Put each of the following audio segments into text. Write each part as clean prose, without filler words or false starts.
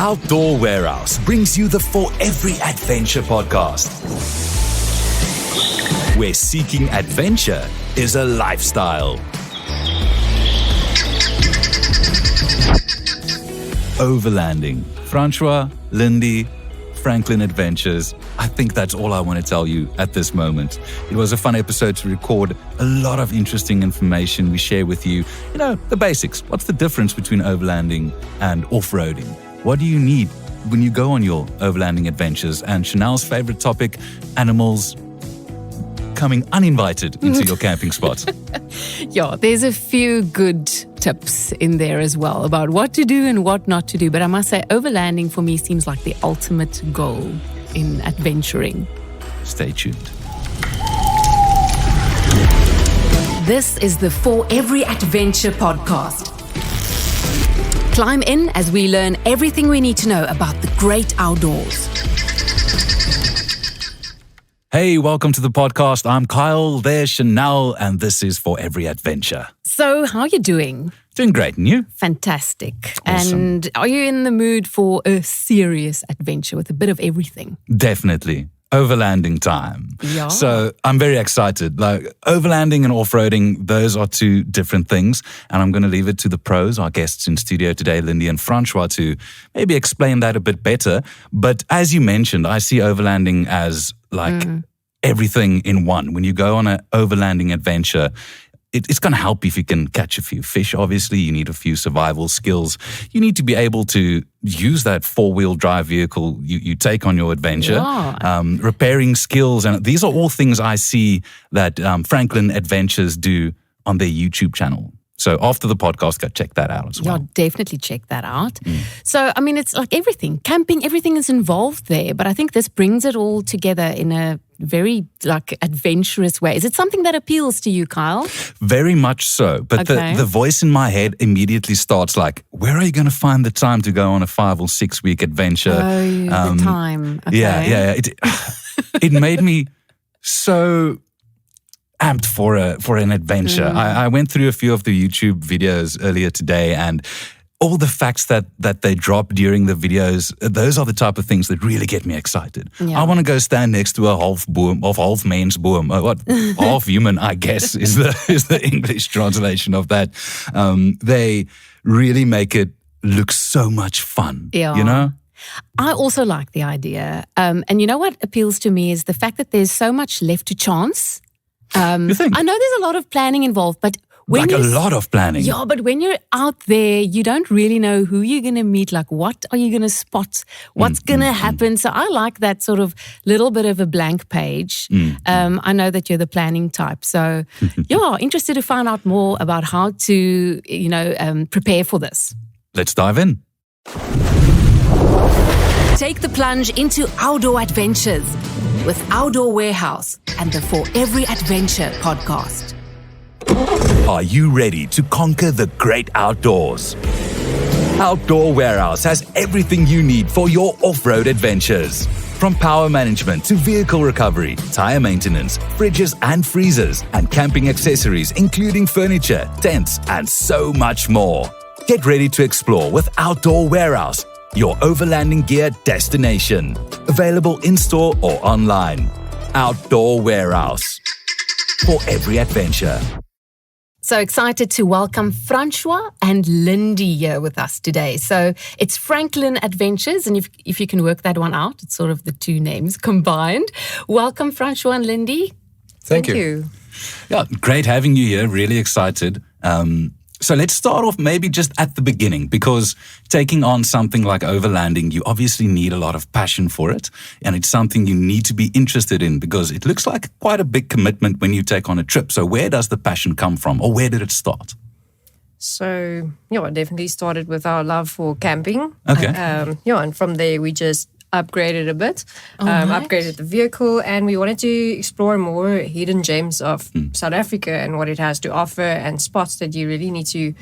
Outdoor Warehouse brings you the For Every Adventure podcast, where seeking adventure is a lifestyle. Overlanding. Francois, Lindi, FrancLin Adventures. I think that's all I want to tell you at this moment. It was a fun episode to record. A lot of interesting information we share with you. You know, the basics. What's the difference between overlanding and off-roading? What do you need when you go on your overlanding adventures? And Chanel's favorite topic, animals coming uninvited into your camping spot. Yeah, there's a few good tips in there as well about what to do and what not to do. But I must say, overlanding for me seems like the ultimate goal in adventuring. Stay tuned. This is the For Every Adventure podcast. Climb in as we learn everything we need to know about the great outdoors. Hey, welcome to the podcast. I'm Kyle, there's Chanel, and this is For Every Adventure. So, how are you doing? Doing great, and you? Fantastic. Awesome. And are you in the mood for a serious adventure with a bit of everything? Definitely. Overlanding time. Yeah. So I'm very excited. Like overlanding and off-roading, those are two different things. And I'm going to leave it to the pros, our guests in studio today, Lindi and Francois, to maybe explain that a bit better. But as you mentioned, I see overlanding as like everything in one. When you go on an overlanding adventure, it's going to help if you can catch a few fish. Obviously, you need a few survival skills. You need to be able to use that four-wheel drive vehicle you take on your adventure. Yeah. Repairing skills. And these are all things I see that FrancLin Adventures do on their YouTube channel. So after the podcast, go check that out as well. Yeah, definitely check that out. So, I mean, it's like everything. Camping, everything is involved there. But I think this brings it all together in a very like adventurous way. Is it something that appeals to you, Kyle? Very much so. But Okay. the voice in my head immediately starts like, where are you going to find the time to go on a 5 or 6 week adventure? The time. Okay. Yeah. It made me so amped for an adventure. I went through a few of the YouTube videos earlier today, and all the facts that they drop during the videos, those are the type of things that really get me excited. Yeah. I want to go stand next to a half mens boom. Half human, I guess, is the English translation of that. They really make it look so much fun. Yeah. You know? I also like the idea. And you know what appeals to me is the fact that there's so much left to chance. You think? I know there's a lot of planning involved, but when Like a lot of planning. Yeah, but when you're out there, you don't really know who you're going to meet. Like, what are you going to spot? What's going to happen? So I like that sort of little bit of a blank page. I know that you're the planning type. So, yeah, interested to find out more about how to, prepare for this. Let's dive in. Take the plunge into outdoor adventures with Outdoor Warehouse and the For Every Adventure podcast. Are you ready to conquer the great outdoors? Outdoor Warehouse has everything you need for your off-road adventures. From power management to vehicle recovery, tire maintenance, fridges and freezers, and camping accessories, including furniture, tents, and so much more. Get ready to explore with Outdoor Warehouse, your overlanding gear destination. Available in-store or online. Outdoor Warehouse. For every adventure. So excited to welcome Francois and Lindi here with us today. So it's FrancLin Adventures, and if you can work that one out, it's sort of the two names combined. Welcome, Francois and Lindi. Thank you. Yeah, great having you here. Really excited. So let's start off maybe just at the beginning, because taking on something like overlanding, you obviously need a lot of passion for it. And it's something you need to be interested in because it looks like quite a big commitment when you take on a trip. So where does the passion come from, or where did it start? So, I definitely started with our love for camping. Okay. And from there we just upgraded a bit, right. upgraded the vehicle, and we wanted to explore more hidden gems of South Africa and what it has to offer, and spots that you really need to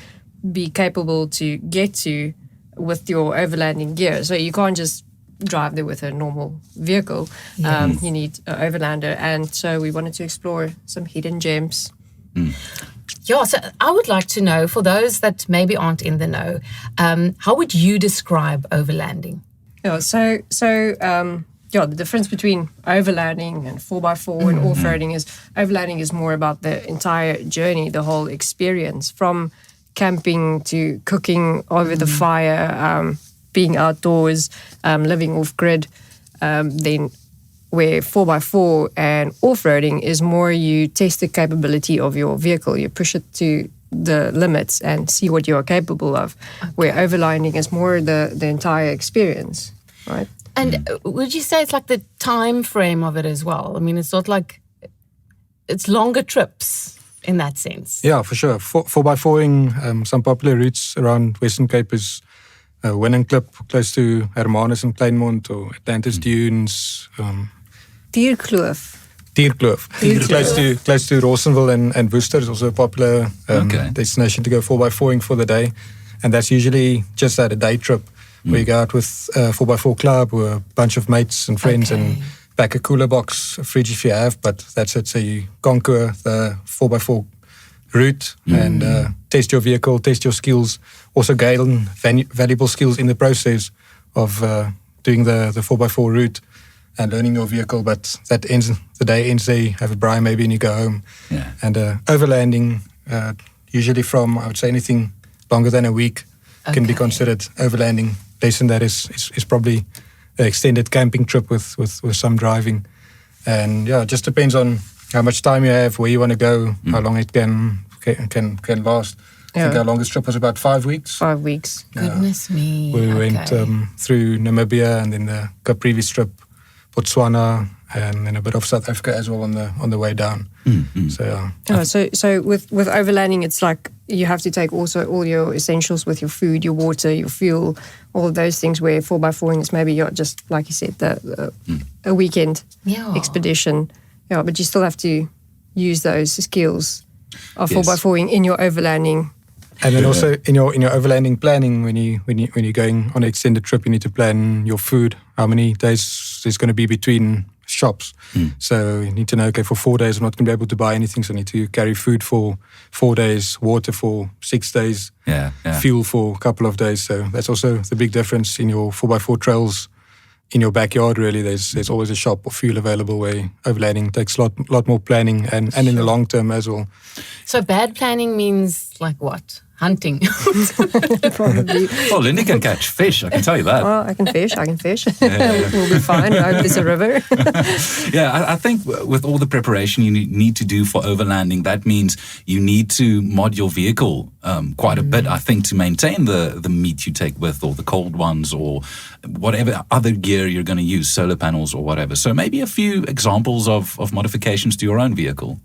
be capable to get to with your overlanding gear. So you can't just drive there with a normal vehicle. You need an overlander, and so we wanted to explore some hidden gems. Yeah, so I would like to know, for those that maybe aren't in the know, how would you describe overlanding? Yeah, the difference between overlanding and 4x4 and off-roading is overlanding is more about the entire journey, the whole experience, from camping to cooking over the fire, being outdoors, living off-grid. Then where 4x4 and off-roading is more you test the capability of your vehicle. You push it to the limits and see what you are capable of, where overlanding is more the entire experience, right? And would you say it's like the time frame of it as well? I mean, it's not like it's longer trips in that sense. Yeah, for sure. 4x4ing, some popular routes around Western Cape is Winnenklip, close to Hermanus and Kleinmond, or Atlantis Dunes. Dierkloof. Close to Rawsonville and Worcester is also a popular destination to go 4x4ing for the day. And that's usually just at a day trip where you go out with a 4x4 club or a bunch of mates and friends and pack a cooler box, a fridge if you have, but that's it. So you conquer the 4x4 route and test your vehicle, test your skills, also gain valuable skills in the process of doing the 4x4 route and learning your vehicle. But that ends, the day ends there, you have a braai maybe and you go home. Yeah. And overlanding, usually from, I would say, anything longer than a week can be considered overlanding. Less than that is probably an extended camping trip with some driving. And yeah, it just depends on how much time you have, where you want to go, how long it can last. I think our longest trip was about 5 weeks. 5 weeks. Goodness me. We went through Namibia and then the Caprivi strip, Botswana, and then a bit of South Africa as well on the way down. So with overlanding, it's like you have to take also all your essentials with your food, your water, your fuel, all of those things, where 4x4ing is maybe you're just, like you said, a weekend expedition. Yeah, but you still have to use those skills of 4x4ing in your overlanding. And then also in your overlanding planning, when you're going on an extended trip, you need to plan your food, how many days there's going to be between shops. So you need to know, okay, for 4 days I'm not going to be able to buy anything, so I need to carry food for 4 days, water for 6 days, fuel for a couple of days. So that's also the big difference in your 4x4 trails. In your backyard, really, there's always a shop of fuel available, where overlanding takes a lot more planning and in the long term as well. So bad planning means like what? Hunting. Probably. Well, Lindi can catch fish, I can tell you that. Well, I can fish. We'll be fine. I hope there's a river. I think with all the preparation you need to do for overlanding, that means you need to mod your vehicle quite a bit, I think, to maintain the meat you take with, or the cold ones, or whatever other gear you're going to use, solar panels or whatever. So maybe a few examples of modifications to your own vehicle.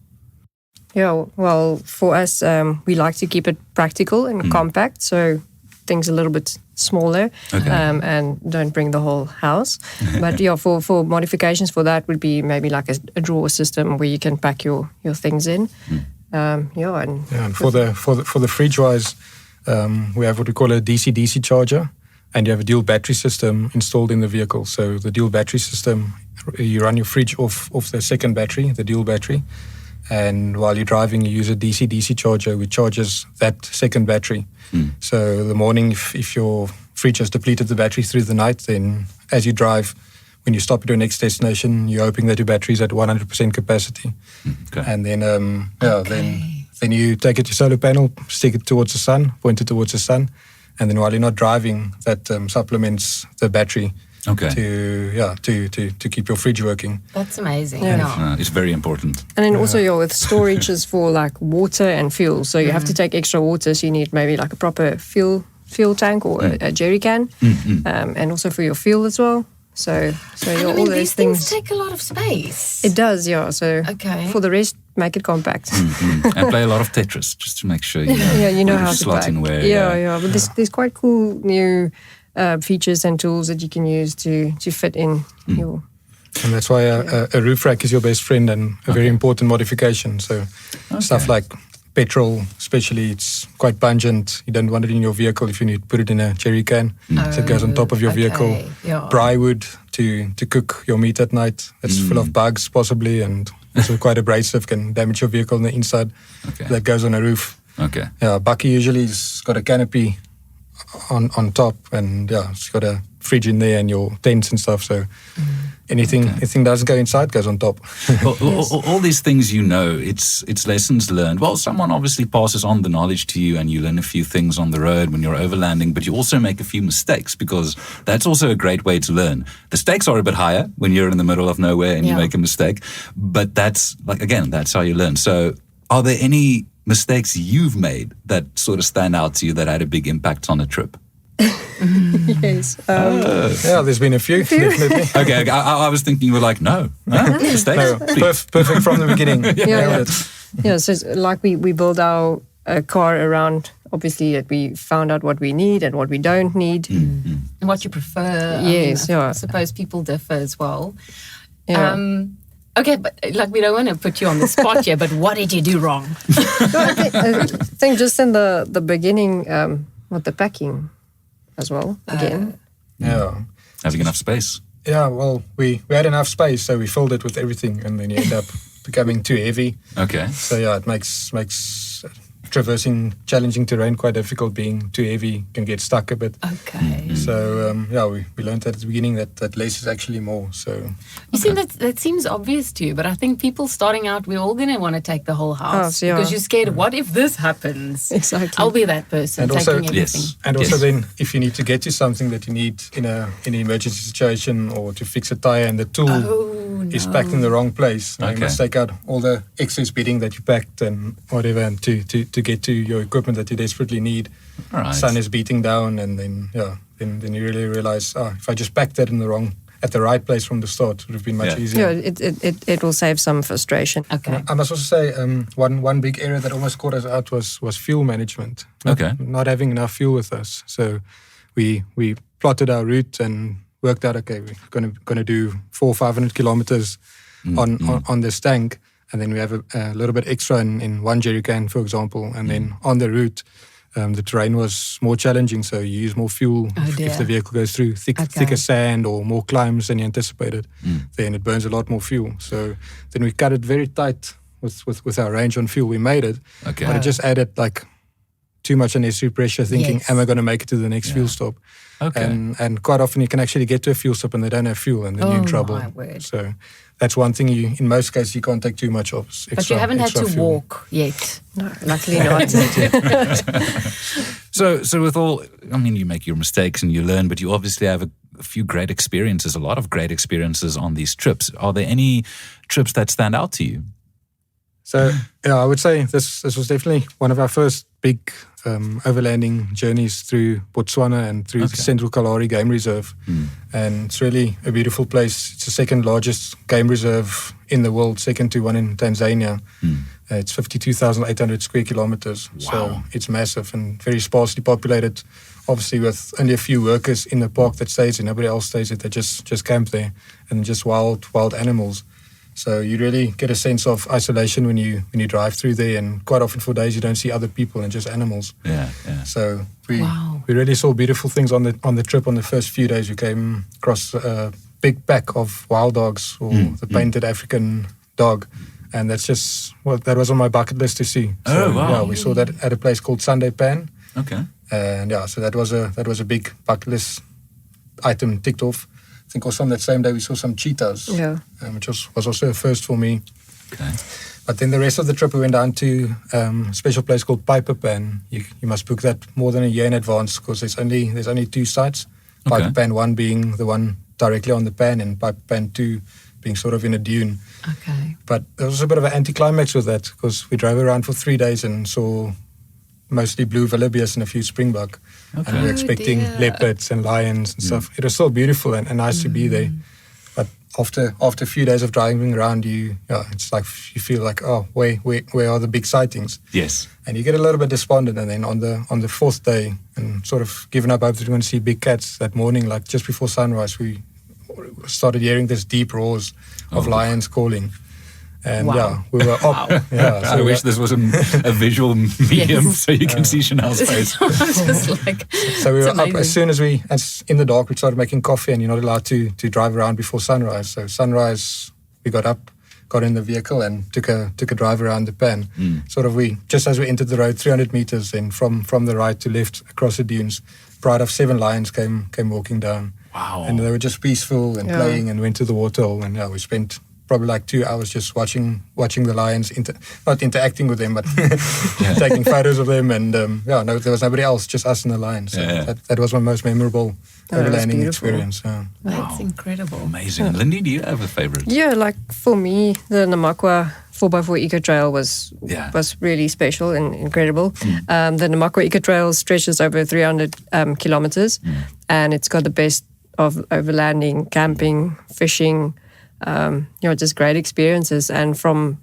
Yeah, well, for us, we like to keep it practical and compact, so things a little bit smaller, and don't bring the whole house. But yeah, for modifications for that would be maybe like a drawer system where you can pack your things in. And for the fridge wise, we have what we call a DC-DC charger, and you have a dual battery system installed in the vehicle. So the dual battery system, you run your fridge off the second battery, the dual battery. And while you're driving, you use a DC-DC charger which charges that second battery. So the morning, if your fridge has depleted the battery through the night, then as you drive, when you stop at your next destination, you're hoping that your battery is at 100% capacity. And then, then you take it to solar panel, stick it towards the sun, point it towards the sun, and then while you're not driving, that supplements the battery. To keep your fridge working. That's amazing. It's very important. And then also with storage is for like water and fuel. So you have to take extra water. So you need maybe like a proper fuel tank or a jerry can, and also for your fuel as well. So all those these things take a lot of space. It does, yeah. So for the rest, make it compact. And play a lot of Tetris just to make sure you know how to slot play. in where. But there's quite cool new features and tools that you can use to fit in your... And that's why a roof rack is your best friend and a very important modification. So stuff like petrol, especially, it's quite pungent. You don't want it in your vehicle if you need to put it in a jerry can. So it goes on top of your vehicle. Braai wood to cook your meat at night. It's full of bugs possibly, and also quite abrasive, can damage your vehicle on the inside. That goes on a roof. Yeah, Bucky usually has got a canopy on top, and it's got a fridge in there and your tents and stuff. So anything doesn't go inside goes on top. all these things, it's lessons learned. Well, someone obviously passes on the knowledge to you, and you learn a few things on the road when you're overlanding, but you also make a few mistakes, because that's also a great way to learn. The stakes are a bit higher when you're in the middle of nowhere and you make a mistake, but that's how you learn. So are there any mistakes you've made that sort of stand out to you that had a big impact on a trip? Yes. There's been a few, definitely. Okay, I was thinking you were like, no, mistakes. No, perfect from the beginning. So it's like we build our car around, obviously, that we found out what we need and what we don't need. And what you prefer. Yes, I suppose people differ as well. Yeah. Okay, but like, we don't want to put you on the spot here, but what did you do wrong? I think just in the beginning, with the packing as well, again. Having enough space. Yeah, well, we had enough space, so we filled it with everything, and then you end up becoming too heavy. Okay. So it makes traversing challenging terrain quite difficult. Being too heavy can get stuck a bit. Okay. So we learned that at the beginning that less is actually more. So you see, that seems obvious to you, but I think people starting out, we're all going to want to take the whole house because you're scared. What if this happens? Exactly. I'll be that person and taking also, everything. And also then, if you need to get to something that you need in an emergency situation, or to fix a tire, and the tool is packed in the wrong place, you must take out all the excess bedding that you packed and whatever, and to get to your equipment that you desperately need. All right. Sun is beating down, and then you really realize, if I just packed that at the right place from the start, it would have been much easier. Yeah, it will save some frustration. Okay. I must also say, one big area that almost caught us out was fuel management. Not having enough fuel with us. So we plotted our route and worked out, okay, we're gonna do 400 or 500 kilometers on this tank, and then we have a little bit extra in one jerry can, for example, and then on the route, the terrain was more challenging, so you use more fuel if the vehicle goes through thicker sand or more climbs than you anticipated. Then it burns a lot more fuel. So then we cut it very tight with our range on fuel. We made it, but it just added like too much unnecessary pressure, thinking, am I going to make it to the next fuel stop? Okay. And quite often you can actually get to a fuel stop and they don't have fuel, and then you're in trouble. So that's one thing in most cases you can't take too much of. But you haven't had to fuel. walk yet. No, luckily not. So with all, you make your mistakes and you learn, but you obviously have a few great experiences, a lot of great experiences on these trips. Are there any trips that stand out to you? So I would say this was definitely one of our first big overlanding journeys through Botswana and through the Central Kalahari Game Reserve. And it's really a beautiful place. It's the second largest game reserve in the world, second to one in Tanzania. It's 52,800 square kilometers. Wow. So it's massive and very sparsely populated, obviously with only a few workers in the park that stays there. Nobody else stays there. They just camp there, and just wild animals. So you really get a sense of isolation when you drive through there, and quite often for days you don't see other people and just animals. Yeah. So we really saw beautiful things on the trip. On the first few days, we came across a big pack of wild dogs, or the painted African dog, and that's just that was on my bucket list to see. So, yeah, we saw that at a place called Sunday Pan. Okay. And so that was a big bucket list item ticked off. I think also on that same day we saw some cheetahs, which was also a first for me. Okay. But then the rest of the trip we went down to a special place called Piper Pan. You must book that more than a year in advance, because there's only two sites. Okay. Piper Pan 1 being the one directly on the pan, and Piper Pan 2 being sort of in a dune. Okay. But there was a bit of an anticlimax with that, because we drove around for 3 days and saw mostly blue wildebeest and a few springbok. Okay. And we were expecting leopards and lions and stuff. It was so beautiful and nice to be there. But after a few days of driving around, it's like you feel like, where are the big sightings? Yes. And you get a little bit despondent. And then on the fourth day, and sort of given up hope that we're going to see big cats, that morning, like just before sunrise, we started hearing this deep roars of lions calling. And we were up. So I wish this was a visual medium so you can see Chanel's face. So we were up as soon as in the dark, we started making coffee, and you're not allowed to drive around before sunrise. So sunrise, we got up, got in the vehicle and took a drive around the pan. Sort of just as we entered the road, 300 meters, then from the right to left across the dunes, pride of 7 lions came walking down. Wow. And they were just peaceful and playing and went to the waterhole. And we spent probably like 2 hours just watching the lions, not interacting with them, but taking photos of them. And there was nobody else, just us and the lions. So that was my most memorable overlanding experience. That's incredible. Amazing. Lindi, do you have a favorite? Yeah, like for me, the Namakwa 4x4 Eco Trail was really special and incredible. The Namakwa Eco Trail stretches over 300 kilometers, and it's got the best of overlanding, camping, fishing, just great experiences. And from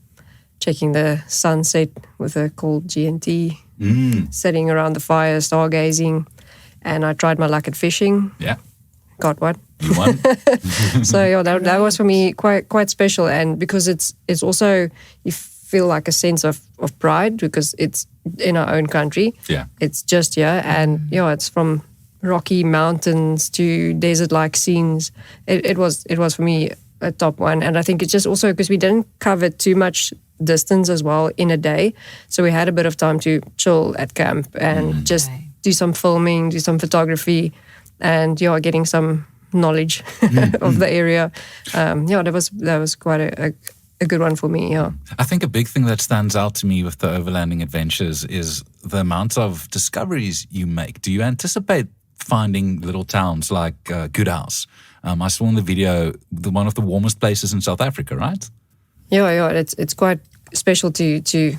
checking the sunset with a cold G&T, sitting around the fire, stargazing, and I tried my luck at fishing. Yeah. Got one. You won. So that was for me quite special, and because it's also, you feel like a sense of pride because it's in our own country. Yeah. It's just here, and it's from rocky mountains to desert-like scenes. It was for me a top one, and I think it's just also because we didn't cover too much distance as well in a day, so we had a bit of time to chill at camp and just do some filming, do some photography, and getting some knowledge of the area. That was quite a good one for me. Yeah, I think a big thing that stands out to me with the Overlanding Adventures is the amount of discoveries you make. Do you anticipate finding little towns like Goodhouse? I saw in the video one of the warmest places in South Africa, right? Yeah. It's quite special to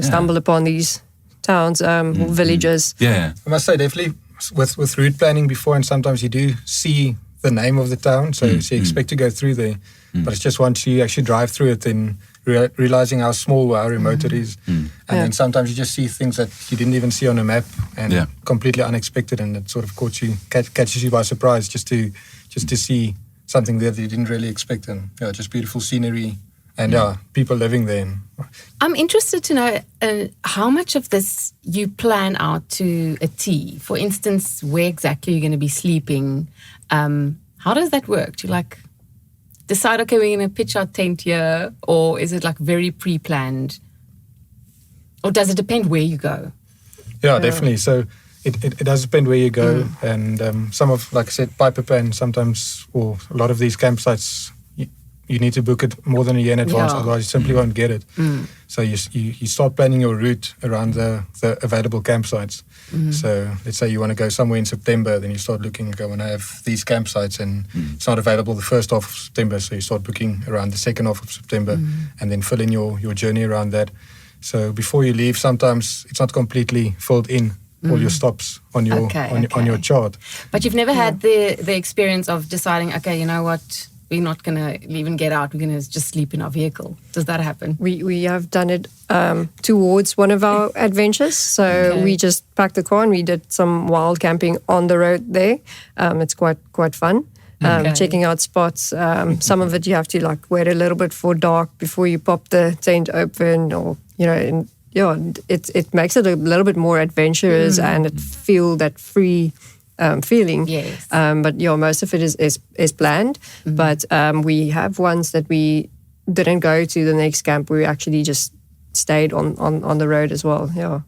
stumble upon these towns, villages. Yeah, I must say definitely with route planning before, and sometimes you do see the name of the town, so you expect to go through there, but it's just once you actually drive through it, then realizing how small or how remote it is, and then sometimes you just see things that you didn't even see on a map and completely unexpected, and it sort of catches you by surprise just to see something there that you didn't really expect, and just beautiful scenery and people living there. I'm interested to know how much of this you plan out to a T. For instance, where exactly you're going to be sleeping. How does that work? Do you decide, okay, we're going to pitch our tent here, or is it very pre-planned? Or does it depend where you go? Yeah, definitely. So it does depend where you go, and some of, like I said, Piper Pan sometimes, or a lot of these campsites, you need to book it more than a year in advance, otherwise you simply won't get it. So you start planning your route around the available campsites. So let's say you want to go somewhere in September, then you start looking, okay, when I have these campsites and it's not available the first half of September, so you start booking around the second half of September and then fill in your journey around that. So before you leave, sometimes it's not completely filled in all your stops on your on your chart. But you've never had the experience of deciding, okay, you know what, we're not going to even get out, we're going to just sleep in our vehicle. Does that happen? We have done it towards one of our adventures. So we just packed the car and we did some wild camping on the road there. It's quite fun. Checking out spots. Some of it you have to wait a little bit for dark before you pop the tent open, or it makes it a little bit more adventurous and it feel that free feeling. Yes. But most of it is planned. But we have ones that we didn't go to the next camp. We actually just stayed on the road as well. Yeah.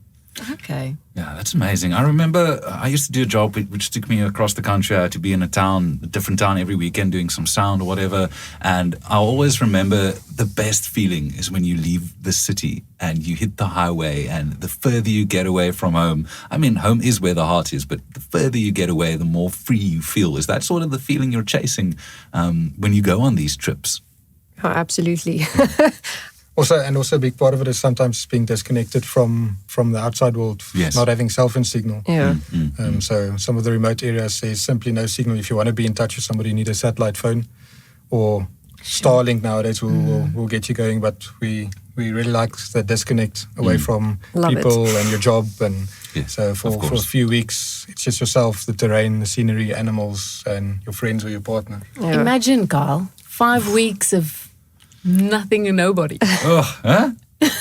Okay. Yeah, that's amazing. I remember I used to do a job which took me across the country. I had to be in a different town every weekend doing some sound or whatever. And I always remember the best feeling is when you leave the city and you hit the highway, and the further you get away from home. I mean, home is where the heart is, but the further you get away, the more free you feel. Is that sort of the feeling you're chasing when you go on these trips? Oh, absolutely. Also a big part of it is sometimes being disconnected from the outside world, not having cell phone signal. Yeah. So some of the remote areas, there's simply no signal. If you want to be in touch with somebody, you need a satellite phone, or Starlink nowadays will get you going. But we really like the disconnect away from people and your job. And so for a few weeks, it's just yourself, the terrain, the scenery, animals, and your friends or your partner. Yeah. Imagine, Carl, 5 weeks of nothing and nobody. Oh, huh?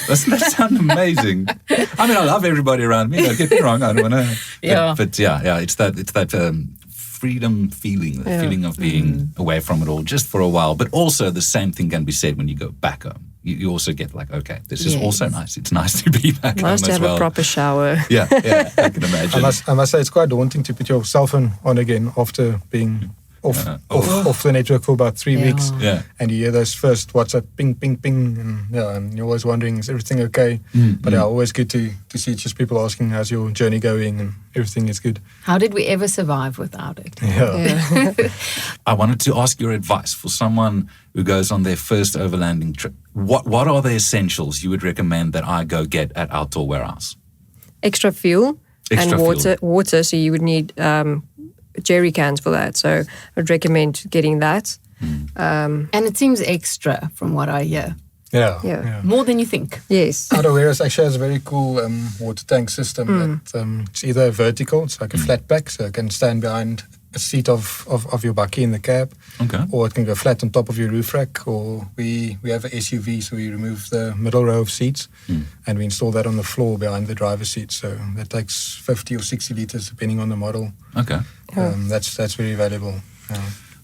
Doesn't that sound amazing? I mean, I love everybody around me. Don't get me wrong. I don't want to. But it's that freedom feeling, the feeling of being away from it all just for a while. But also the same thing can be said when you go back home. You also get like, okay, this is also nice. It's nice to be back home as well. Nice to have a proper shower. Yeah, I can imagine. I must say it's quite daunting to put your cell phone on again after being off the network for about 3 weeks. Yeah. And you hear those first WhatsApp ping, ping, ping. And you're always wondering, is everything okay? But always good to see just people asking, how's your journey going? And everything is good. How did we ever survive without it? Yeah. I wanted to ask your advice for someone who goes on their first overlanding trip. What are the essentials you would recommend that I go get at Outdoor Warehouse? Extra fuel and water. So you would need jerry cans for that. So I'd recommend getting that. And it seems extra from what I hear. Yeah. More than you think. Yes. Outdoor Warehouse actually has a very cool water tank system. That, it's either vertical, it's like a flat pack, so it can stand behind a seat of your bakkie in the cab. Okay. Or it can go flat on top of your roof rack. Or we have an SUV, so we remove the middle row of seats and we install that on the floor behind the driver's seat. So that takes 50 or 60 liters depending on the model. Okay. That's very valuable.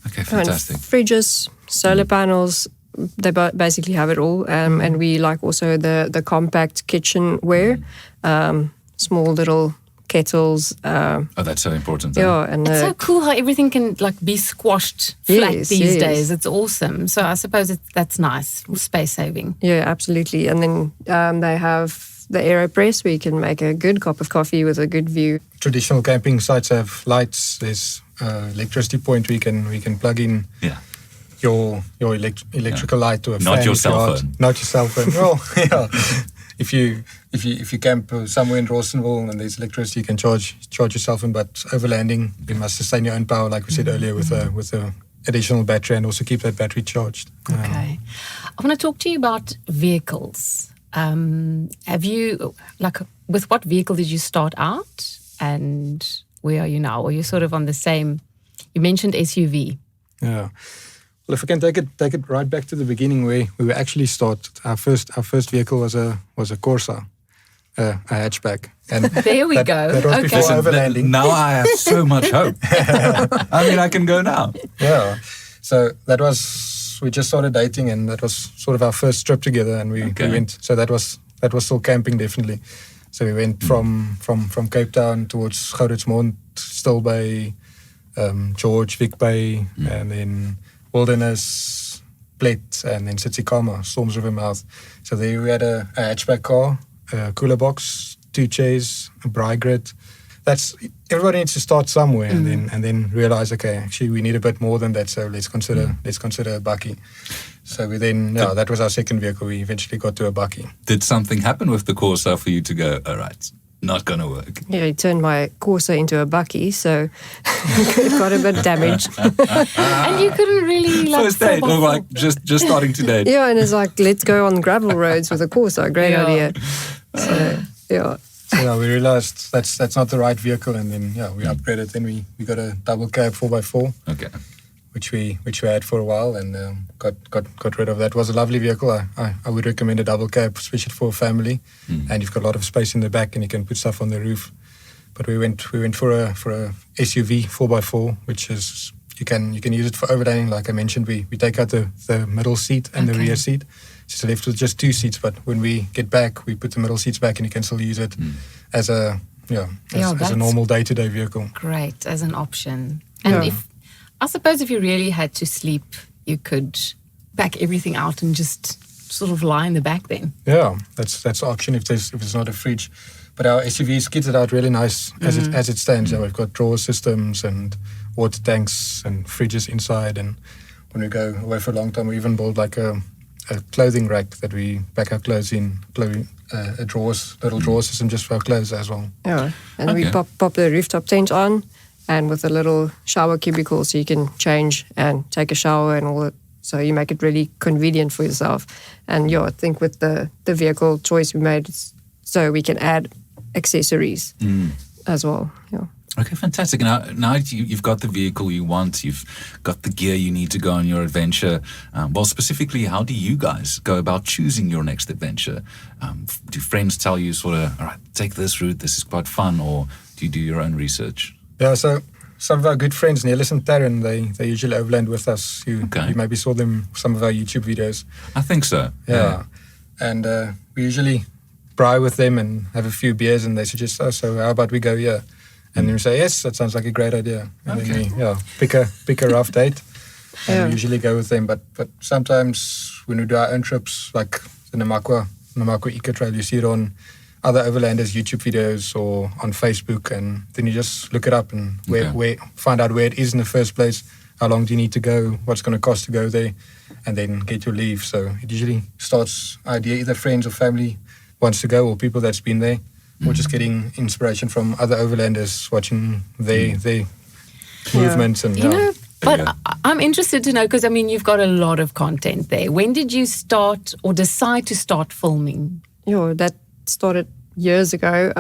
Okay, fantastic. And fridges, solar panels, they basically have it all. And we like also the compact kitchenware, small little kettles. That's so important. And it's so cool how everything can like be squashed flat these days. It's awesome. So I suppose that's nice, space saving. Yeah, absolutely. And then they have the AeroPress where you can make a good cup of coffee with a good view. Traditional camping sites have lights. There's electricity point where you can plug in your electrical light to a fan. Not your cell phone. Not your cell phone. Well, yeah. If you camp somewhere in Rawsonville and there's electricity, you can charge your cell phone. But overlanding, you must sustain your own power, like we said earlier, with a additional battery, and also keep that battery charged. Okay, I want to talk to you about vehicles. Have you with what vehicle did you start out, and where are you now? Or you're sort of on the same? You mentioned SUV. Yeah. Well, if we can take it right back to the beginning where we actually started, our first vehicle was a Corsa, a hatchback. And there we go. That was before overlanding. Now I have so much hope. I mean, I can go now. Yeah. So we just started dating, and that was sort of our first trip together, and we went. So that was still camping, definitely. So we went from Cape Town towards Gouritsmond, Still Bay, George, Vic Bay, and then Wilderness, Plet, and then Tsitsikamma, Storms River Mouth. So there we had a hatchback car, a cooler box, 2 chairs, a braai grid. Everybody needs to start somewhere and then realize, okay, actually we need a bit more than that. So let's consider a bakkie. So we then that was our second vehicle. We eventually got to a bakkie. Did something happen with the Corsa for you to go, all right, not going to work? Yeah, he turned my Corsa into a bakkie, so it got a bit damaged. And you couldn't really first date, or like just starting to date. Yeah, and it's like, let's go on gravel roads with a Corsa. Great idea. So So we realized that's not the right vehicle, and then we upgraded. Then we got a double cab 4x4. Okay. Which we had for a while, and got rid of that. It was a lovely vehicle. I would recommend a double cab, especially for a family. And you've got a lot of space in the back, and you can put stuff on the roof. But we went for a SUV 4x4, which is you can use it for overlanding. Like I mentioned, we take out the middle seat and the rear seat. So left with just 2 seats. But when we get back, we put the middle seats back, and you can still use it as a normal day-to-day vehicle. Great, as an option. And I suppose if you really had to sleep, you could pack everything out and just sort of lie in the back then. Yeah, that's the option if it's not a fridge. But our SUV is kitted out really nice as it stands. We've got drawer systems and water tanks and fridges inside. And when we go away for a long time, we even build like a clothing rack that we pack our clothes in, a little drawer system just for our clothes as well. Yeah, and we pop the rooftop tent on, and with a little shower cubicle so you can change and take a shower and all that. So you make it really convenient for yourself. And I think with the vehicle choice we made, so we can add accessories as well. Yeah. Okay, fantastic. Now you've got the vehicle you want, you've got the gear you need to go on your adventure. Well, specifically, how do you guys go about choosing your next adventure? Do friends tell you sort of, all right, take this route, this is quite fun, or do you do your own research? Yeah, so some of our good friends, Nelis and Taryn, they usually overland with us. You maybe saw them, some of our YouTube videos. I think so. Yeah. And we usually braai with them and have a few beers, and they suggest, so how about we go here? And then we say, yes, that sounds like a great idea. And then we pick a rough date. And we usually go with them. But sometimes when we do our own trips, like the Namakwa Eco Trail, you see it on other overlanders' YouTube videos or on Facebook, and then you just look it up and where find out where it is in the first place, how long do you need to go, what's going to cost to go there, and then get your leave. So it usually starts idea, either friends or family wants to go, or people that's been there, or just getting inspiration from other overlanders, watching their movements. And But I'm interested to know, because, I mean, you've got a lot of content there. When did you start or decide to start filming? That started years ago.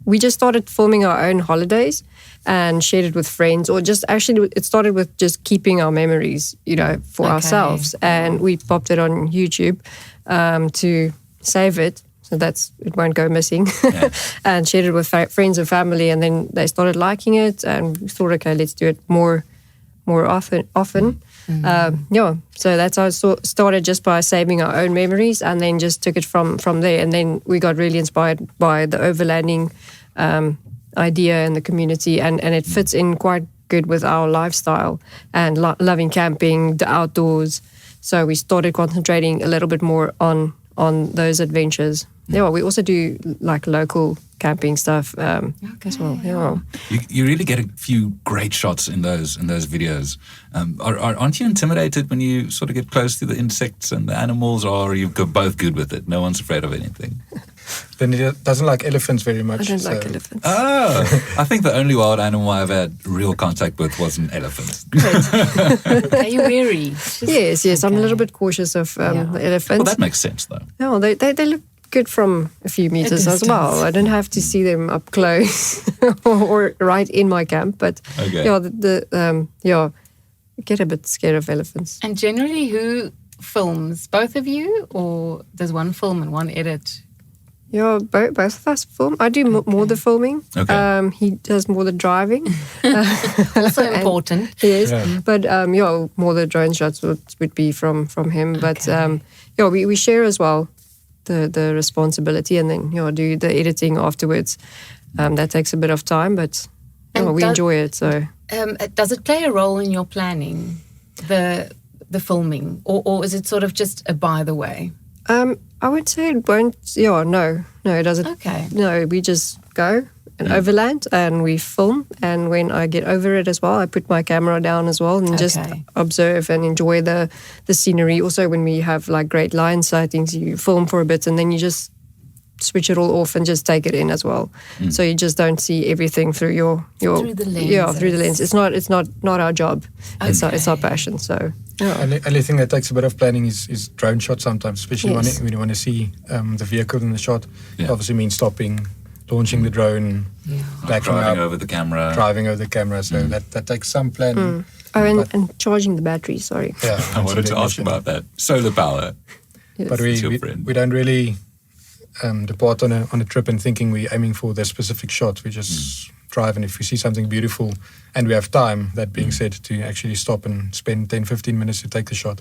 We just started filming our own holidays and shared it with friends, or just actually it started with just keeping our memories, for ourselves. And we popped it on YouTube to save it. So it won't go missing. And shared it with friends and family. And then they started liking it, and we thought, okay, let's do it more often. So that's how it started, just by saving our own memories, and then just took it from there. And then we got really inspired by the overlanding idea and the community, and it fits in quite good with our lifestyle and loving camping, the outdoors. So we started concentrating a little bit more on those adventures. We also do like local camping stuff as well. You really get a few great shots in those videos. Aren't you intimidated when you sort of get close to the insects and the animals, or are you both good with it? No one's afraid of anything. Then he doesn't like elephants very much. I don't like elephants. Oh, I think the only wild animal I've had real contact with was an elephant. Are you wary? Yes. Okay. I'm a little bit cautious of the elephants. Well, that makes sense, though. No, they look good from a few meters as well. I don't have to see them up close or right in my camp, but get a bit scared of elephants. And generally, who films? Both of you, or does one film and one edit? Both of us film. I do more the filming. Okay. He does more the driving. Also important. Yes, but more the drone shots would be from him. But we share as well the responsibility, and then do the editing afterwards. That takes a bit of time, but we enjoy it. So does it play a role in your planning, the filming, or is it sort of just a by the way? I would say it won't. No, it doesn't. Okay. No, we just go and overland, and we film. And when I get over it as well, I put my camera down as well and just observe and enjoy the scenery. Also, when we have like great lion sightings, you film for a bit, and then you just switch it all off and just take it in as well. So you just don't see everything through your through the lens. Yeah, through the lens. It's not our job. Okay. It's our passion. So. Only thing that takes a bit of planning is drone shots sometimes, especially when you want to see the vehicle in the shot. It obviously means stopping, launching the drone, backing driving up, over the camera. So that takes some planning. And charging the battery, sorry. Yeah, I wanted to ask about that. Solar power. Yes. But we don't really depart on a trip and thinking we're aiming for the specific shot. We just drive, and if we see something beautiful and we have time, that being said, to actually stop and spend 10-15 minutes to take the shot,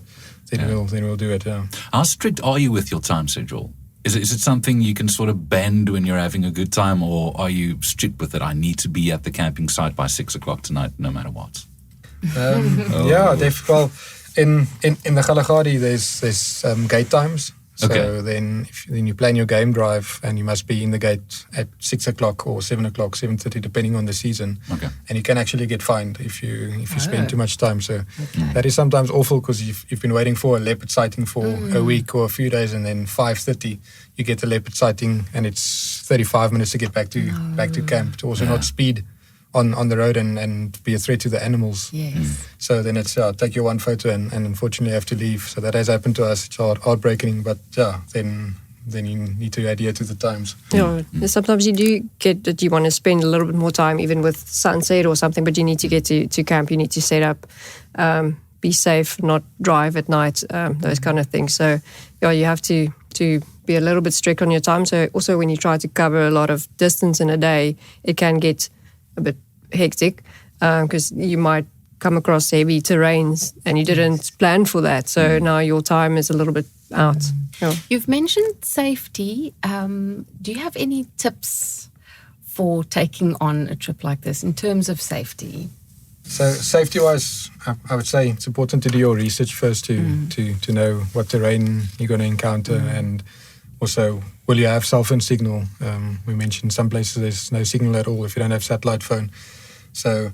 then we'll do it. How strict are you with your time schedule? Is it something you can sort of bend when you're having a good time, or are you strict with it? I need to be at the camping site by 6 o'clock tonight, no matter what. Yeah, well, in the Kalahari, there's gate times. So then you plan your game drive, and you must be in the gate at 6 o'clock or 7 o'clock, 7:30, depending on the season. Okay. And you can actually get fined if you spend too much time. So that is sometimes awful, because you've been waiting for a leopard sighting for a week or a few days, and then 5:30 you get the leopard sighting, and it's 35 minutes to get back to camp, to also not speed on the road and be a threat to the animals. Yes. So then it's take your one photo and unfortunately have to leave. So that has happened to us. It's heartbreaking, but then you need to adhere to the times. Sometimes you do get that you want to spend a little bit more time, even with sunset or something, but you need to get to camp. You need to set up, be safe, not drive at night, those kind of things. So you have to be a little bit strict on your time. So also when you try to cover a lot of distance in a day, it can get a bit hectic. because you might come across heavy terrains and you didn't plan for that. So now your time is a little bit out. Yeah. You've mentioned safety. Do you have any tips for taking on a trip like this in terms of safety? So safety-wise, I would say it's important to do your research first to know what terrain you're going to encounter, and also, will you have cell phone signal? We mentioned some places there's no signal at all if you don't have satellite phone. So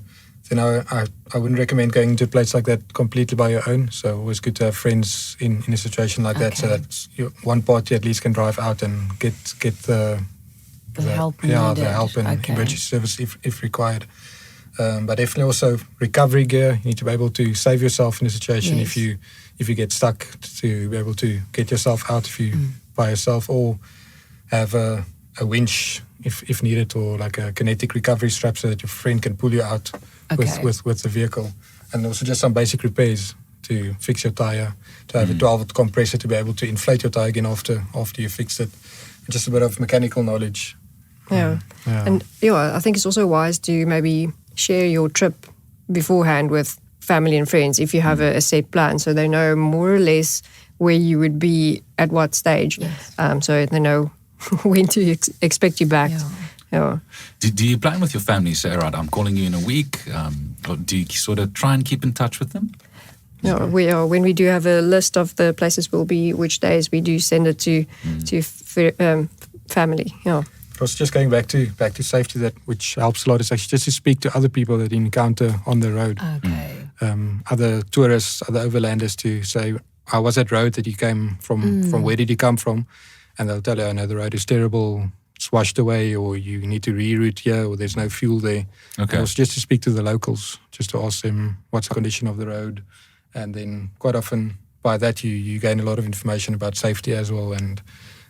then I wouldn't recommend going to a place like that completely by your own. So always good to have friends in a situation like that, so that one party at least can drive out and get the help needed. needed. The help and emergency service if required. But definitely also recovery gear. You need to be able to save yourself in a situation if you get stuck, to be able to get yourself out if you by yourself, or have a winch if needed, or like a kinetic recovery strap so that your friend can pull you out with the vehicle. And also just some basic repairs to fix your tire, to have a 12-volt compressor to be able to inflate your tire again after you fixed it. And just a bit of mechanical knowledge. Yeah. And I think it's also wise to maybe share your trip beforehand with family and friends if you have a set plan, so they know more or less where you would be at what stage. So they know when to expect you back. Do you plan with your family, say, all right, I'm calling you in a week, or do you sort of try and keep in touch with them? When we do have a list of the places we'll be, which days, we do send it to family. But also just going back to safety, that which helps a lot is actually just to speak to other people that you encounter on the road. Other tourists, other overlanders, to say, how was that road that you came from? From where did you come from? And they'll tell you, I know the road is terrible, it's washed away, or you need to reroute here, or there's no fuel there. And also just to speak to the locals, just to ask them what's the condition of the road. And then quite often by that you gain a lot of information about safety as well. And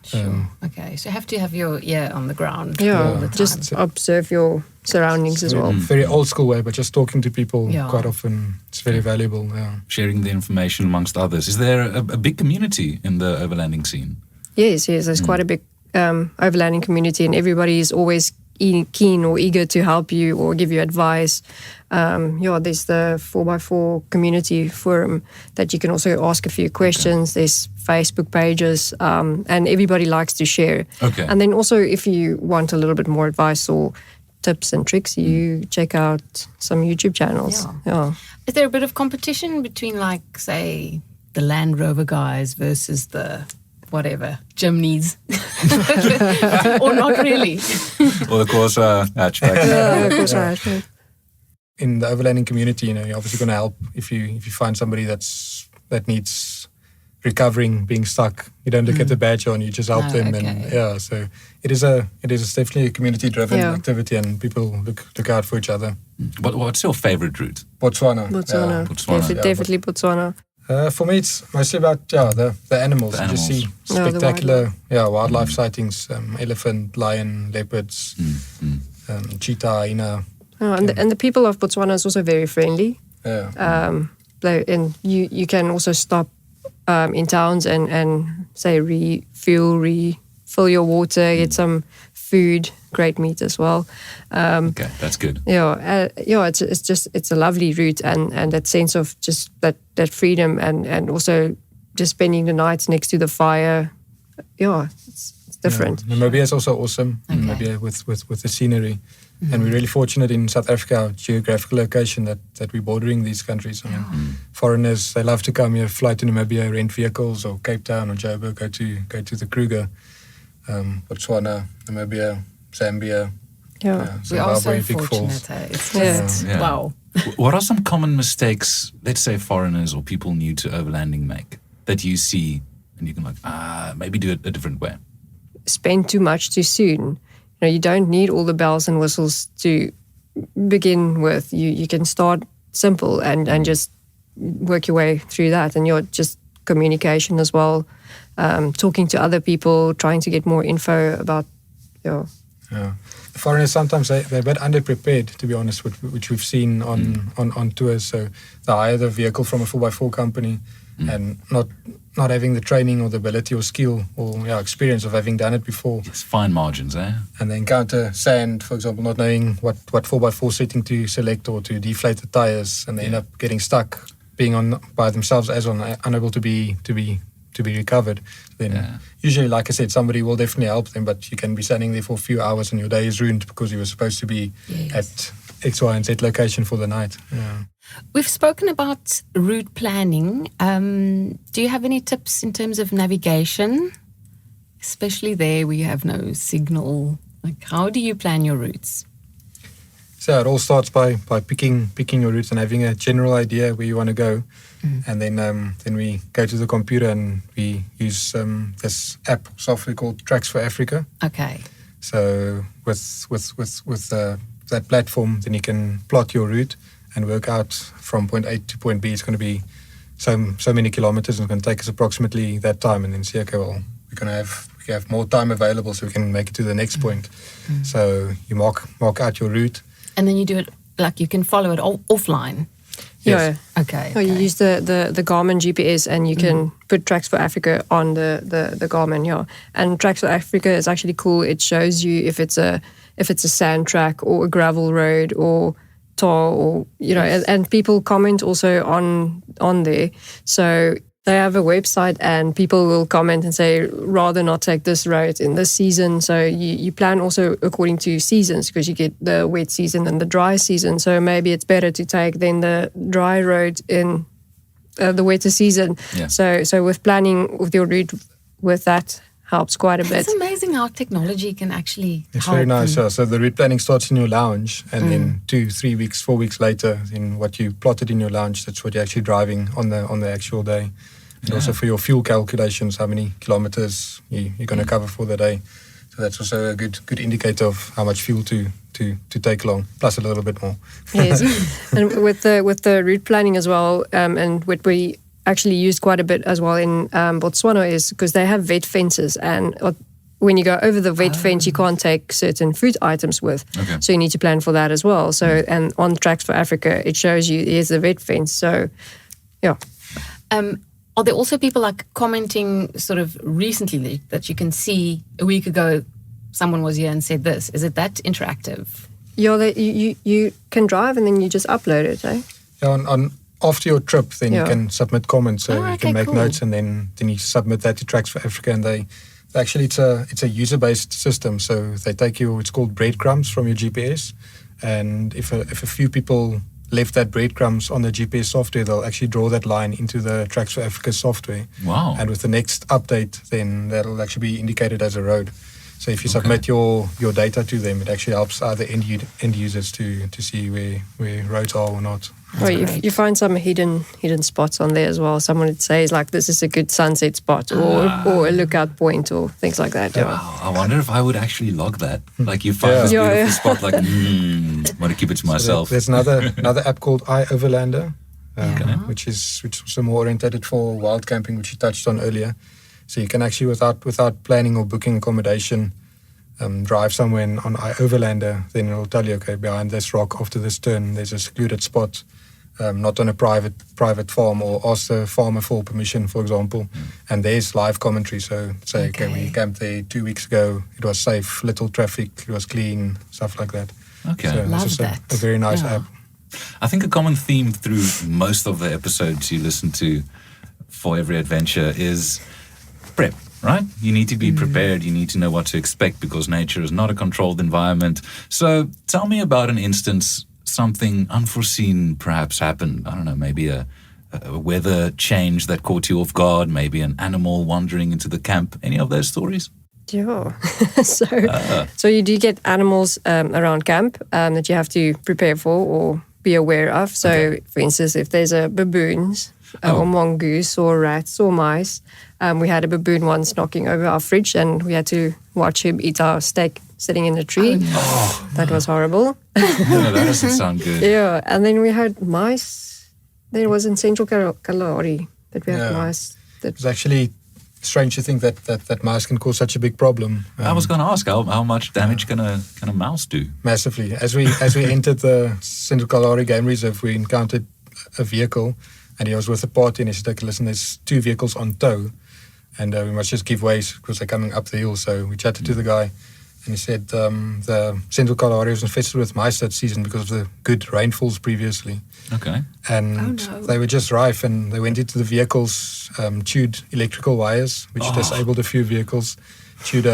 so you have to have your ear on the ground all the time. Just observe your surroundings as well. Very old school way, but just talking to people quite often, it's very valuable. Sharing the information amongst others. Is there a big community in the overlanding scene? Yes, there's quite a big overlanding community, and everybody is always keen or eager to help you or give you advice. There's the 4x4 community forum that you can also ask a few questions. There's Facebook pages, and everybody likes to share. And then also, if you want a little bit more advice or tips and tricks, you check out some YouTube channels. Is there a bit of competition between, like, say, the Land Rover guys versus the whatever, Jimneys? Or not really? Or the Corsa hatchback. In the overlanding community, you're obviously going to help if you find somebody that needs recovering, being stuck. You don't look at the badge on, you just help them. And so it is definitely a community-driven activity, and people look out for each other. What's your favorite route? Botswana. Definitely Botswana. For me, it's mostly about the animals. You just see spectacular wildlife sightings: elephant, lion, leopards, cheetah, hyena. And the people of Botswana is also very friendly. And you can also stop in towns and say refill your water, get some food, great meat as well. That's good. It's a lovely route, and that sense of just that freedom, and also just spending the nights next to the fire. It's different. Namibia is also awesome. Namibia with the scenery. And we're really fortunate in South Africa, our geographical location, that we're bordering these countries. I mean, foreigners, they love to come here, fly to Namibia, rent vehicles, or Cape Town or Joburg, go to the Kruger, Botswana, Namibia, Zambia, we are so Big fortunate. Falls. It's just, wow. What are some common mistakes, let's say foreigners or people new to overlanding make, that you see and you can maybe do it a different way? Spend too much too soon. You don't need all the bells and whistles to begin with. You can start simple and just work your way through that. And you're just communication as well, talking to other people, trying to get more info about. Foreigners sometimes they're a bit underprepared, to be honest, which we've seen on tours. So they hire the vehicle from a 4x4 company, and not having the training or the ability or skill or experience of having done it before. It's fine margins, eh? And they encounter sand, for example, not knowing what 4x4 setting to select or to deflate the tires, and they end up getting stuck, being on by themselves unable to be recovered. Then usually, like I said, somebody will definitely help them, but you can be standing there for a few hours and your day is ruined because you were supposed to be at X, Y, and Z location for the night. Yeah. We've spoken about route planning. Do you have any tips in terms of navigation, especially there where you have no signal? Like, how do you plan your routes? So it all starts by picking your routes and having a general idea where you want to go, and then we go to the computer and we use this app software called Tracks for Africa. Okay. So with that platform, then you can plot your route and work out from point A to point B. It's going to be so many kilometers, and it's going to take us approximately that time, and then say, okay, well, we have more time available, so we can make it to the next point. So you mark out your route. And then you do it, like you can follow it offline. Yeah. Okay. Or you use the Garmin GPS, and you can put Tracks for Africa on the Garmin. Yeah. And Tracks for Africa is actually cool. It shows you if it's a sand track or a gravel road or tar, or and people comment also on there. So they have a website and people will comment and say, rather not take this road in this season. So you plan also according to seasons, because you get the wet season and the dry season. So maybe it's better to take then the dry road in the wetter season. Yeah. So with planning with your route, with that helps quite a bit. It's amazing how technology can actually It's help. very nice. So the route planning starts in your lounge, and then 2, 3 weeks, 4 weeks later, in what you plotted in your lounge, that's what you're actually driving on the actual day. And also for your fuel calculations, how many kilometers you're going to cover for the day. So that's also a good indicator of how much fuel to take along, plus a little bit more. Yes, and with the route planning as well, and what we actually used quite a bit as well in Botswana is because they have vet fences, and when you go over the vet fence, you can't take certain food items with. Okay. So you need to plan for that as well. So and on Tracks for Africa, it shows you here's the vet fence. So yeah. Are there also people like commenting sort of recently that you can see a week ago someone was here and said this? Is it that interactive? Yeah, you can drive and then you just upload it, eh? Yeah, after your trip, then you can submit comments. So you can make notes, and then you submit that to Tracks for Africa, and they actually it's a user-based system. So they take it's called breadcrumbs from your GPS, and if a few people left that breadcrumbs on the GPS software, they'll actually draw that line into the Tracks for Africa software. Wow. And with the next update, then that'll actually be indicated as a road. So if you submit your data to them, it actually helps other end users to see where roads are or not. Or you find some hidden spots on there as well. Someone would say, like, this is a good sunset spot or a lookout point or things like that. Yeah. Wow, I wonder if I would actually log that. Like, you find this beautiful spot, like, want to keep it to myself. So there's another app called Overlander, which is also more oriented for wild camping, which you touched on earlier. So you can actually, without planning or booking accommodation, drive somewhere on Overlander. Then it'll tell you, okay, behind this rock, after this turn, there's a secluded spot. Not on a private farm, or ask the farmer for permission, for example. And there's live commentary. So say, okay, we camped there 2 weeks ago. It was safe, little traffic, it was clean, stuff like that. Okay. So Love it's that. a very nice app. I think a common theme through most of the episodes you listen to for every adventure is prep, right? You need to be prepared. You need to know what to expect, because nature is not a controlled environment. So tell me about an instance, something unforeseen perhaps happened. I don't know, maybe a weather change that caught you off guard, maybe an animal wandering into the camp. Any of those stories? Yeah. So you do get animals around camp that you have to prepare for or be aware of. So, for instance, if there's a baboons or mongoose or rats or mice, we had a baboon once knocking over our fridge, and we had to watch him eat our steak sitting in a tree. That was horrible. No, that doesn't sound good. Yeah, and then we had mice. There was in Central Kalahari that we had mice. It's actually strange to think that mice can cause such a big problem. I was going to ask, how much damage can a mouse do? Massively. As we entered the Central Kalahari Game Reserve, we encountered a vehicle, And he was with the party, and he said, "Okay, listen, there's 2 vehicles on tow, and we must just give way because they're coming up the hill." So we chatted to the guy, and he said the Central Kalahari was infested with mice that season because of the good rainfalls previously. Okay. And they were just rife, and they went into the vehicles, chewed electrical wires, which disabled a few vehicles, chewed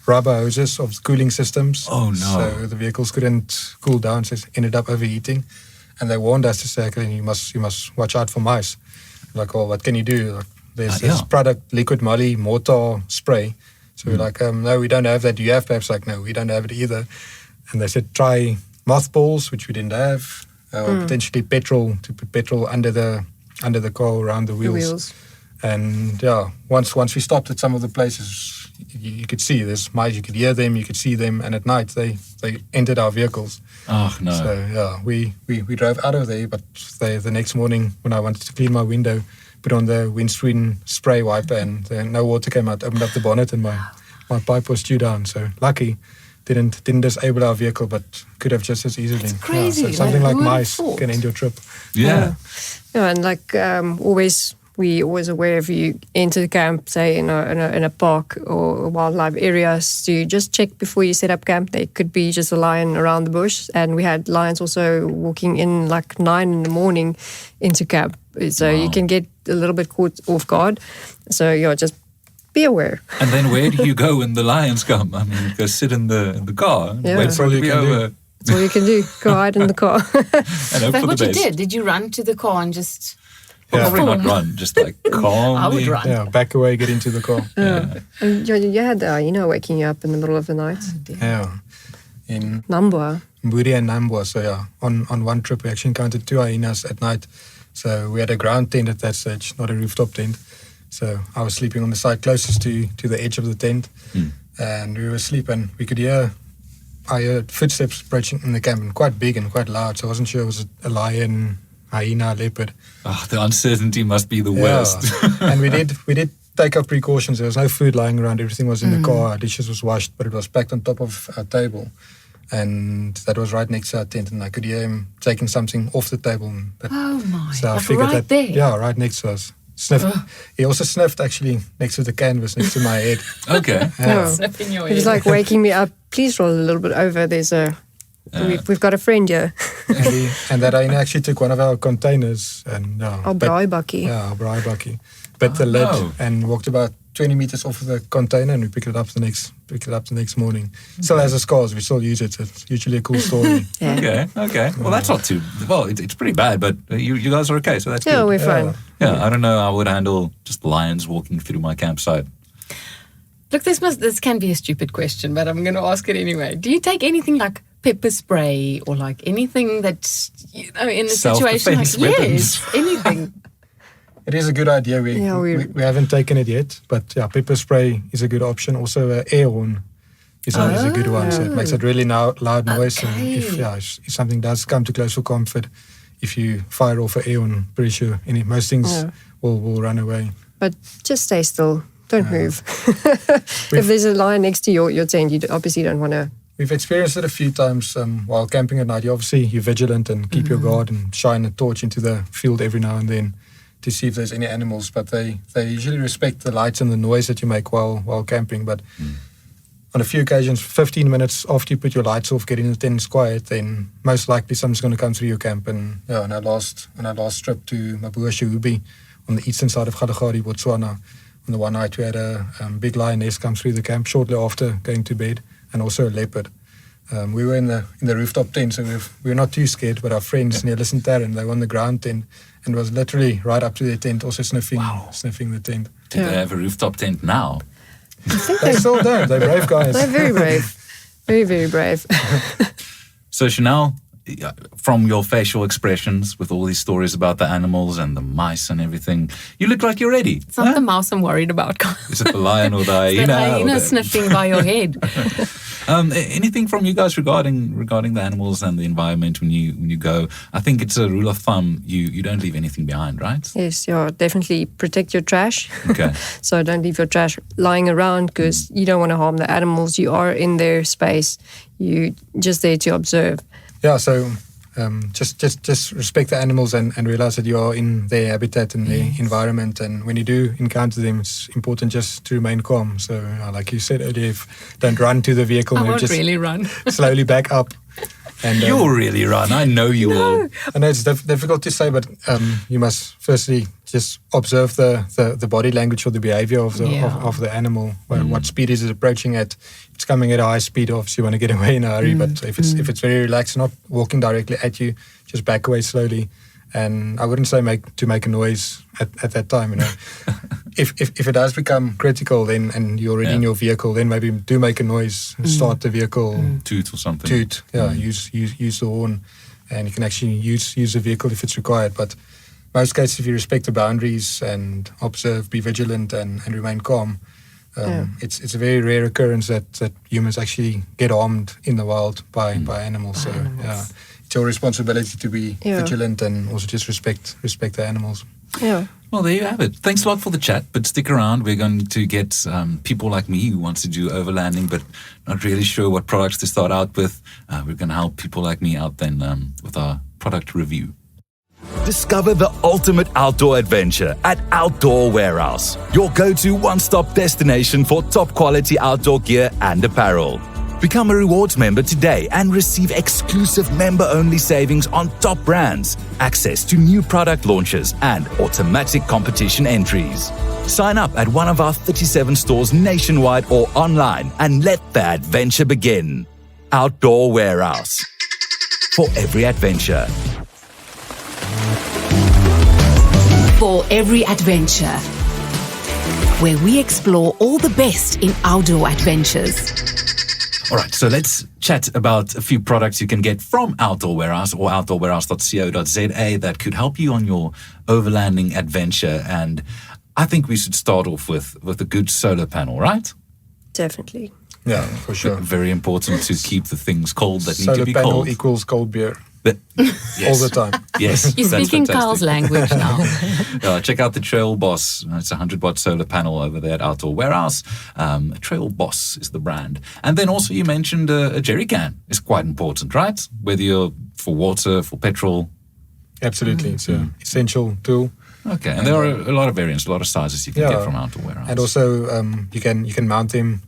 rubber hoses of cooling systems. Oh, no. So the vehicles couldn't cool down, so it ended up overheating. And they warned us to say, "Okay, you must watch out for mice." Like, "Oh, what can you do?" Like, there's this product, liquid moly mortar spray. So we're like, "No, we don't have that. Do you have?" Perhaps like, "No, we don't have it either." And they said, "Try mothballs," which we didn't have, or potentially petrol, to put petrol under the car around the wheels. And once we stopped at some of the places, you could see there's mice. You could hear them, you could see them, and at night they entered our vehicles. Oh no! So we drove out of there, but the next morning when I wanted to clean my window, put on the windscreen spray wiper, and no water came out. Opened up the bonnet, and my pipe was due down. So lucky, didn't disable our vehicle, but could have just as easily. It's crazy. So something like mice can end your trip. Yeah. And like we always aware if you enter the camp, say in a park or a wildlife area, to just check before you set up camp. There could be just a lion around the bush, and we had lions also walking in like 9 in the morning into camp. So you can get a little bit caught off guard. So just be aware. And then where do you go when the lions come? I mean, you go sit in the car and wait for it to be over. That's all you can do. Go hide in the car. And hope for the what you best. did you run to the car and just... Probably not run, just like calmly. I would run. Yeah, back away, get into the car. And you had waking you up in the middle of the night. In Nambwa. Mburi and Nambwa. So on one trip we actually encountered 2 hyenas at night. So we had a ground tent at that stage, not a rooftop tent. So I was sleeping on the side closest to the edge of the tent, and we were asleep, and we could I heard footsteps approaching in the camp, and quite big and quite loud. So I wasn't sure it was a lion, hyena, leopard. Oh, the uncertainty must be the worst. And we did take our precautions. There was no food lying around. Everything was in the car. Our dishes was washed, but it was packed on top of our table. And that was right next to our tent, and I could hear him taking something off the table. Oh my! So I like figured right there. Yeah, right next to us. He also sniffed actually next to the canvas, next to my head. Okay. Sniffing your He was like waking me up. Please roll a little bit over. There's we've got a friend here. and that hyena actually took one of our containers and Our braaibakkie. Yeah, our braaibakkie. Bit the lid and walked about 20 meters off of the container, and we picked it up the next morning. Still has the scars. We still use it. So it's usually a cool story. Okay. Well, that's not too... Well, it's pretty bad, but you guys are okay, so that's good. Yeah, we're fine. Yeah, I don't know how I would handle just lions walking through my campsite. Look, this can be a stupid question, but I'm going to ask it anyway. Do you take anything like pepper spray or like anything that's, in a situation like... weapons. Yes, anything. It is a good idea. We haven't taken it yet, but pepper spray is a good option. Also, air horn is a good one. So it makes a really loud noise. Okay. And if something does come to close for comfort, if you fire off an air horn, pretty sure most things will run away. But just stay still. Don't move. If there's a lion next to your tent, you obviously don't want to. We've experienced it a few times while camping at night. You're vigilant and keep your guard and shine a torch into the field every now and then to see if there's any animals. But they usually respect the lights and the noise that you make while camping. But on a few occasions, 15 minutes after you put your lights off, getting the tent quiet, then most likely something's going to come through your camp. And on our last trip to Mabuashahubi on the eastern side of Kalahari, Botswana, on the one night we had a big lioness come through the camp shortly after going to bed, and also a leopard. We were in the rooftop tent, so we were not too scared, but our friends, Nelis and Taryn, they were on the ground tent, and it was literally right up to their tent, also sniffing the tent. Do they have a rooftop tent now? They still don't. They're brave guys. They're very brave. Very, very brave. So Chanel, from your facial expressions with all these stories about the animals and the mice and everything, you look like you're ready. It's not the mouse I'm worried about. Is it the lion or the hyena? It's the hyena sniffing by your head. Anything from you guys regarding the animals and the environment when you go? I think it's a rule of thumb, you don't leave anything behind, right? Yes, definitely protect your trash. Okay. So don't leave your trash lying around, because you don't want to harm the animals. You are in their space. You're just there to observe. Yeah, so just respect the animals and realize that you are in their habitat and their environment. And when you do encounter them, it's important just to remain calm. So, like you said earlier, don't run to the vehicle. I won't just really run. slowly back up. And You'll really run. I know you will. I know it's difficult to say, but you must firstly just observe the body language or the behavior of the animal. What speed is it approaching at? If it's coming at a high speed, obviously you want to get away in a hurry. But if it's very relaxed, not walking directly at you, just back away slowly. And I wouldn't say make a noise at that time. You know, if it does become critical, then and you're already in your vehicle, then maybe do make a noise, start the vehicle, toot or something. Use the horn, and you can actually use the vehicle if it's required. But most cases, if you respect the boundaries and observe, be vigilant, and remain calm, it's a very rare occurrence that humans actually get harmed in the wild by animals. So it's your responsibility to be vigilant and also just respect the animals. Yeah. Well, there you have it. Thanks a lot for the chat, but stick around. We're going to get people like me who wants to do overlanding but not really sure what products to start out with. We're going to help people like me out then with our product review. Discover the ultimate outdoor adventure at Outdoor Warehouse, your go-to one-stop destination for top quality outdoor gear and apparel. Become a rewards member today and receive exclusive member-only savings on top brands, access to new product launches, and automatic competition entries. Sign up at one of our 37 stores nationwide or online and let the adventure begin. Outdoor Warehouse. For every adventure. For every adventure, where we explore all the best in outdoor adventures. All right, so let's chat about a few products you can get from Outdoor Warehouse or outdoorwarehouse.co.za that could help you on your overlanding adventure. And I think we should start off with a good solar panel, right? Definitely. Yeah, for sure. Very important to keep the things cold that need to be Solar panel cold. equals cold beer. Yes. All the time. Yes. You're that's speaking fantastic. Carl's language now. Check out the Trail Boss. It's a 100-watt solar panel over there at Outdoor Warehouse. Trail Boss is the brand. And then also you mentioned a jerry can is quite important, right? Whether you're for water, for petrol. Absolutely. It's an essential tool. Okay, and there are a lot of variants, a lot of sizes you can get from Outdoor Warehouse. And also you can mount them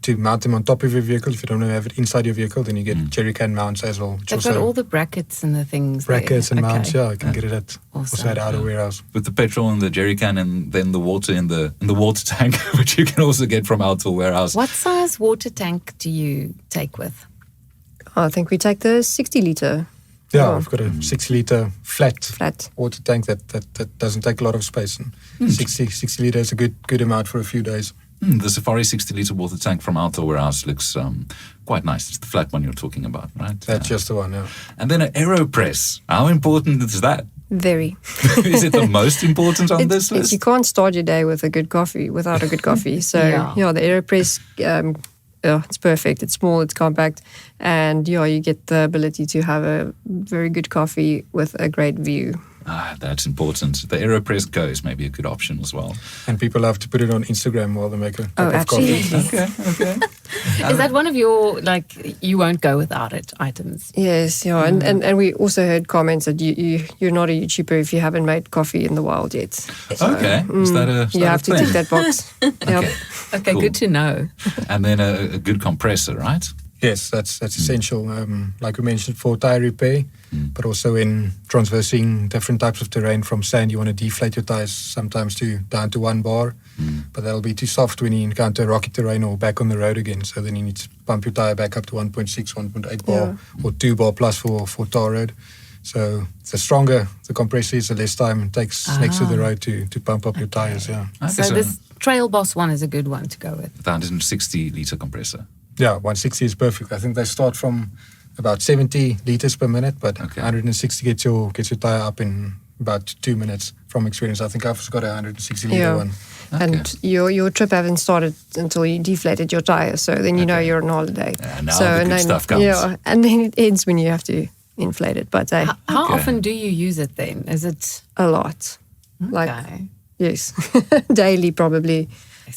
on top of your vehicle. If you don't have it inside your vehicle, then you get jerry can mounts as well. They've got all the brackets and the things. Brackets there. and mounts, you can get it at also at Outdoor Warehouse. With the petrol and the jerry can and then the water in the water tank, which you can also get from Outdoor Warehouse. What size water tank do you take with? I think we take the 60-litre. Yeah, we've got a 6-litre flat water tank that doesn't take a lot of space. And 60 litre is a good amount for a few days. The Safari 60-litre water tank from Outdoor Warehouse looks quite nice. It's the flat one you're talking about, right? That's just the one, yeah. And then an AeroPress. How important is that? Very. Is it the most important on this list? You can't start your day with a good coffee without a good coffee. So, the AeroPress, it's perfect. It's small, it's compact, and you get the ability to have a very good coffee with a great view. That's important. The AeroPress Go is maybe a good option as well. And people have to put it on Instagram while they make a cup of coffee. Okay. Is that one of your, you won't go without it items? Yes, and we also heard comments that you're not a YouTuber if you haven't made coffee in the wild yet. So, okay. Is that a you have to tick that box. Okay, cool. Good to know. And then a good compressor, right? Yes, that's essential. Like we mentioned, for tire repair, but also in traversing different types of terrain. From sand, you want to deflate your tires sometimes down to 1 bar, but that'll be too soft when you encounter rocky terrain or back on the road again. So then you need to pump your tire back up to 1.6, 1.8 bar or 2 bar plus for tar road. So the stronger the compressor is, the less time it takes next to the road to pump up your tires. Yeah. So this Trail Boss one is a good one to go with. The 160-litre compressor. Yeah, 160 is perfect. I think they start from about 70 liters per minute, but 160 gets your tire up in about 2 minutes from experience. I think I've got a 160 liter one. Okay. And your trip hasn't started until you deflated your tire, so then you know you're on holiday. Now the good stuff comes. Yeah, and then it ends when you have to inflate it. But how often do you use it then? Is it a lot? Yes, daily probably.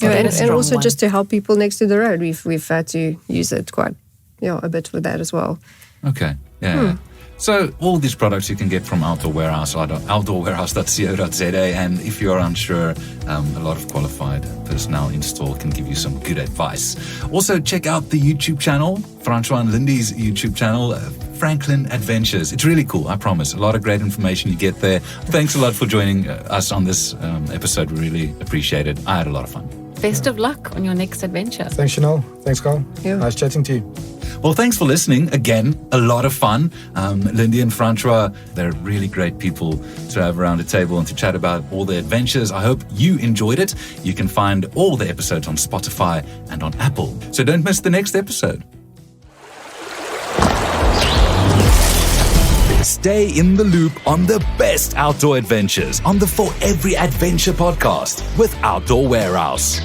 And also just to help people next to the road, we've had to use it quite a bit with that as well. Okay. Yeah. So all these products you can get from Outdoor Warehouse, outdoorwarehouse.co.za, and if you're unsure, a lot of qualified personnel in store can give you some good advice. Also, check out the YouTube channel, Francois and Lindi's YouTube channel, FrancLin Adventures. It's really cool, I promise. A lot of great information you get there. Thanks a lot for joining us on this episode. We really appreciate it. I had a lot of fun. Best of luck on your next adventure. Thanks, Chanel. Thanks, Carl. Yeah. Nice chatting to you. Well, thanks for listening. Again, a lot of fun. Lindi and Francois, they're really great people to have around a table and to chat about all their adventures. I hope you enjoyed it. You can find all the episodes on Spotify and on Apple. So don't miss the next episode. Stay in the loop on the best outdoor adventures on the For Every Adventure podcast with Outdoor Warehouse.